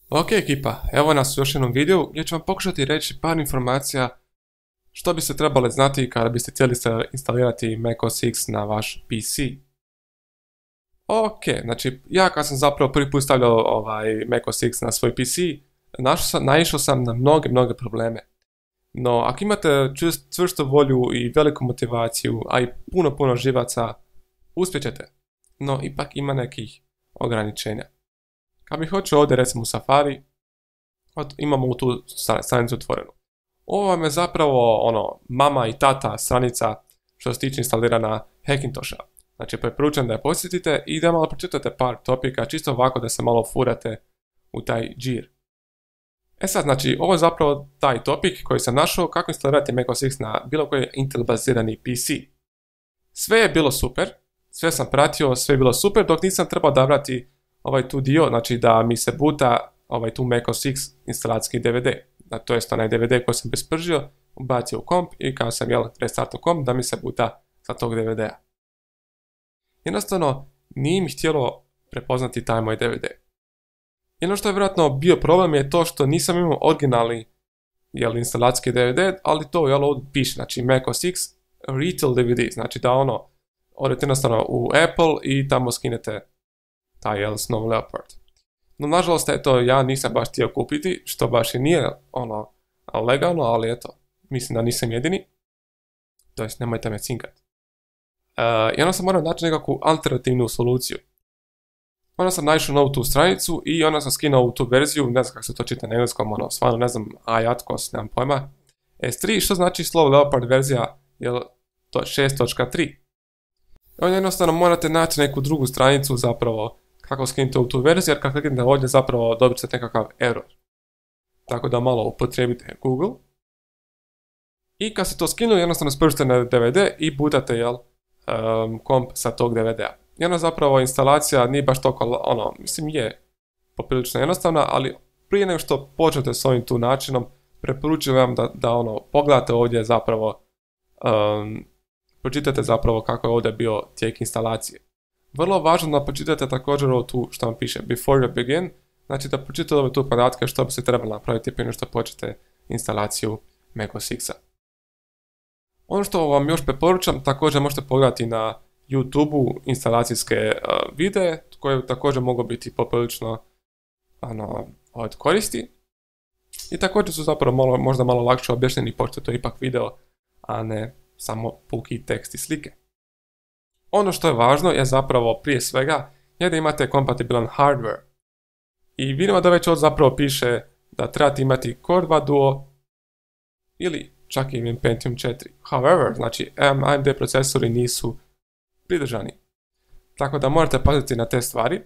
Ok ekipa, evo nas u još jednom videu gdje ću vam pokušati reći par informacija što biste trebali znati kada biste htjeli instalirati macOS X na vaš PC. Ok, znači ja kad sam zapravo prvi put stavljao macOS X na svoj PC, naišao sam na mnoge probleme. No, ako imate čvrstu volju i veliku motivaciju, a i puno živaca, uspjećete. No, ipak ima nekih ograničenja. Kad bih hoću ovdje recimo u Safari, imamo tu stranicu otvorenu. Ovo vam je zapravo mama i tata stranica što se tiče instalirana Hackintosha. Znači preporučujem da je posjetite i da malo pročitate par topika, čisto ovako da se malo furate u taj džir. E sad, znači, ovo je zapravo taj topik koji sam našao kako instalirati macOS X na bilo koji Intel bazirani PC. Sve je bilo super, sve sam pratio, sve je bilo super, dok nisam trebao odabrati tu dio, znači da mi se buta tu macOS X instalacijski DVD. To jest onaj DVD koji sam bespržio, ubacio u komp i kada sam restartao komp da mi se buta sa tog DVD-a. Jednostavno, nije mi htjelo prepoznati taj moj DVD. Jedno što je vjerojatno bio problem je to što nisam imao originalni instalacijski DVD, ali to ovdje piše, znači macOS X Retail DVD, znači da odete jednostavno u Apple i tamo skinete taj Snow Leopard. No, nažalost, ja nisam baš htio kupiti, što baš i nije legalno, ali mislim da nisam jedini. To jest, nemojte me cinkat. I onda sam morao naći nekakvu alternativnu soluciju. Onda sam naišao na ovu tu stranicu i onda sam skinuo tu verziju, ne znam kako se to čita na engleskom, stvarno ne znam, iATKOS, nemam pojma. S3, što znači Slow Leopard verzija, to je 6.3. Onda jednostavno morate naći neku drugu stranicu zapravo kako skinuti ovu tu verziju, jer kad kliknete ovdje zapravo dobit ćete nekakav error. Tako da malo upotrijebite Google. I kad ste to skinuli, jednostavno spržite na DVD i butate komp sa tog DVD-a. I onda zapravo instalacija nije baš toliko, mislim je poprilično jednostavna, ali prije nego što počnete s ovim tu načinom, preporučujem vam da pogledate ovdje zapravo, pročitate zapravo kako je ovdje bio tijek instalacije. Vrlo važno da pročitate također ovo tu što vam piše before you begin, znači da pročitate ove tu podatke što bi se trebalo napraviti prije nego što počnete instalaciju macOS X-a. Ono što vam još preporučam, također možete pogledati na YouTube-u instalacijske videe koje također mogu biti poprilično od koristi. I također su zapravo možda malo lakše objašnjeni pošto je to ipak video, a ne samo puki tekst i slike. Ono što je važno je zapravo prije svega je da imate kompatibilan hardware. I vidimo da već ovdje zapravo piše da trebate imati Core 2 Duo ili čak i Pentium 4. However, znači AMD procesori nisu pridržani. Tako da morate paziti na te stvari.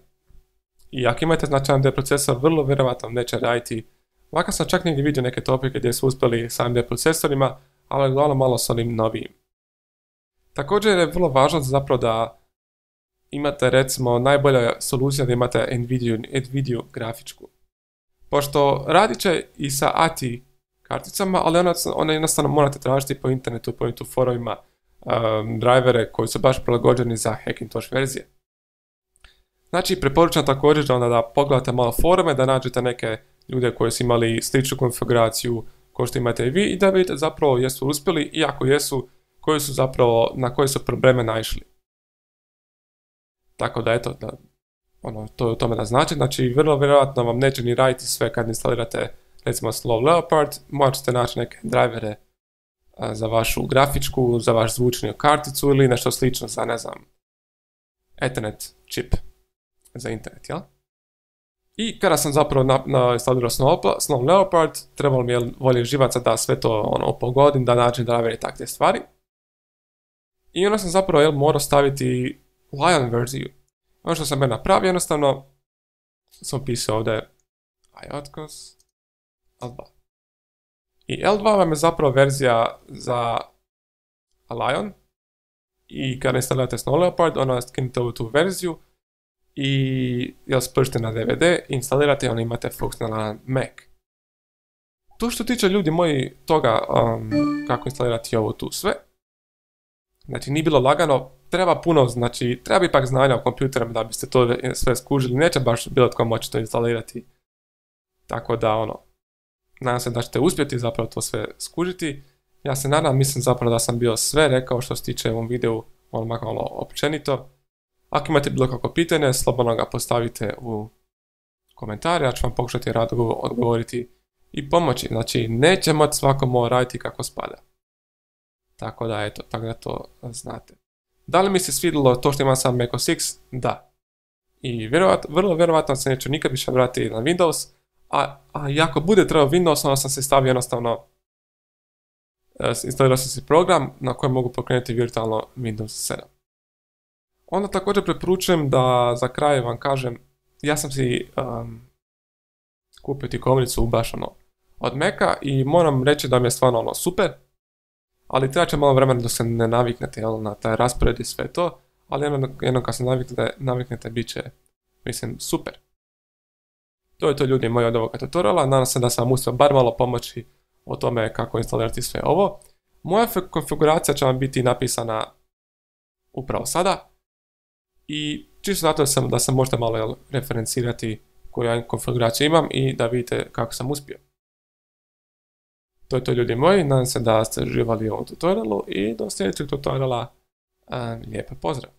I ako imate znači AMD procesor, vrlo vjerojatno neće raditi. Ovako sam čak negdje vidio neke topike gdje su uspjeli s AMD procesorima, ali uglavnom malo s onim novijim. Također je vrlo važno zapravo da imate recimo najbolja solucija da imate NVIDIA grafičku. Pošto radit će i sa ATI karticama, ali onda jednostavno morate tražiti po internetu, po tu forovima drivere koji su baš prilagođeni za Hackintosh verzije. Znači, preporučam također da pogledate malo forume, da nađete neke ljude koji su imali sličnu konfiguraciju kao što imate i vi i da vidite zapravo jesu uspjeli i ako jesu, na koje su probleme naišli. Tako da to je o tome da znači vrlo vjerojatno vam neće ni raditi sve kad instalirate recimo Slow Leopard, morat ćete naći neke drivere za vašu grafičku, za vaš zvučnu karticu ili nešto slično za, ne znam, Ethernet čip za internet, jel? I kada sam zapravo instalirao Slow Leopard, trebalo mi je volje živaca da sve to pogodim, da nađem drivere i takve stvari. I onda sam zapravo morao staviti Lion verziju. Ono što sam napravio, jednostavno sam pisao ovdje iATKOS L2. I L2 vam je zapravo verzija za Lion. I kada instalirate Snow Leopard, onda skinite ovu tu verziju i spržite na DVD i instalirate i onda imate funkcionalan Mac. To što tiče ljudi moji toga kako instalirati ovo tu sve. Znači nije bilo lagano, treba puno, znači treba ipak znanja o kompjuterima da biste to sve skužili, neće baš bilo tko moći to instalirati Tako da nadam se da ćete uspjeti zapravo to sve skužiti. Ja se nadam, mislim zapravo da sam bio sve rekao što se tiče ovom videu, malo općenito. Ako imate bilo kako pitanje, slobodno ga postavite u komentare, ja ću vam pokušati rado odgovoriti i pomoći. Znači, neće moći svako raditi kako spada. Tako da, eto, tako da to znate. Da li mi se svidjelo to što imam sam Mac OS X? Da. I vrlo vjerovatno se neću nikad više vratiti na Windows, a ako bude trebao Windows, onda sam se stavio jednostavno, instalirao sam si program na kojem mogu pokrenuti virtualno Windows 7. Onda također preporučujem da za kraj vam kažem, ja sam si kupio tikovnicu baš od Maca i moram reći da mi je stvarno super, ali treba će malo vremena dok se ne naviknete na taj raspored i sve to, ali jednom kad se naviknete bit će, mislim, super. To je to, ljudi moji, od ovoga tutoriala. Nadam se da sam vam uspio bar malo pomoći o tome kako instalirati sve ovo. Moja konfiguracija će vam biti napisana upravo sada i čisto zato da se možete malo referencirati koju ja konfiguraciju imam i da vidite kako sam uspio. To je to, ljudi moji, nadam se da ste uživali u ovom tutorialu i do sljedećeg tutoriala lijep pozdrav!